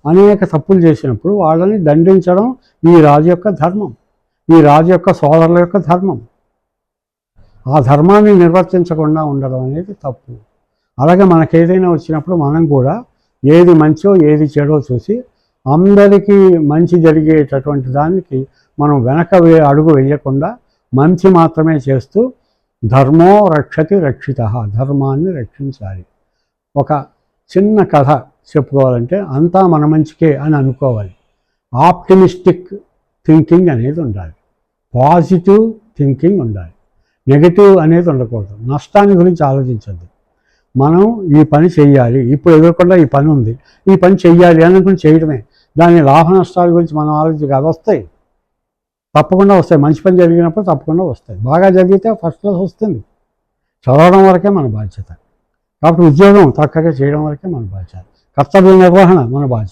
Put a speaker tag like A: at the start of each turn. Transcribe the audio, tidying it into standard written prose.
A: అనేక తప్పులు చేసినప్పుడు వాళ్ళని దండించడం ఈ రాజు యొక్క ధర్మం, ఈ రాజు యొక్క సోదరుల యొక్క ధర్మం. ఆ ధర్మాన్ని నిర్వర్తించకుండా ఉండడం అనేది తప్పు. అలాగే మనకేదైనా వచ్చినప్పుడు మనం కూడా ఏది మంచో ఏది చెడో చూసి అందరికీ మంచి జరిగేటటువంటి దానికి మనం అడుగు వేయకుండా మంచి మాత్రమే చేస్తూ ధర్మో రక్షతి రక్షిత, ధర్మాన్ని రక్షించాలి. ఒక చిన్న కథ చెప్పుకోవాలంటే అంతా మన మంచికే అని అనుకోవాలి. ఆప్టిమిస్టిక్ థింకింగ్ అనేది ఉండాలి, పాజిటివ్ థింకింగ్ ఉండాలి, నెగిటివ్ అనేది ఉండకూడదు. నష్టాన్ని గురించి ఆలోచించద్దు. మనం ఈ పని చెయ్యాలి, ఇప్పుడు ఎదురకుండా ఈ పని ఉంది, ఈ పని చెయ్యాలి అని అనుకుని చేయడమే. దాని లాభ నష్టాల గురించి మనం ఆలోచించి అది వస్తాయి, తప్పకుండా వస్తాయి. మంచి పని జరిగినప్పుడు తప్పకుండా వస్తాయి. బాగా జరిగితే ఫస్ట్ క్లాస్ వస్తుంది. చదవడం వరకే మన బాధ్యత. కాబట్టి ఉద్యోగం చక్కగా చేయడం వరకే మన బాధ్యత. కర్తవ్య నిర్వహణ మన బాధ్యత.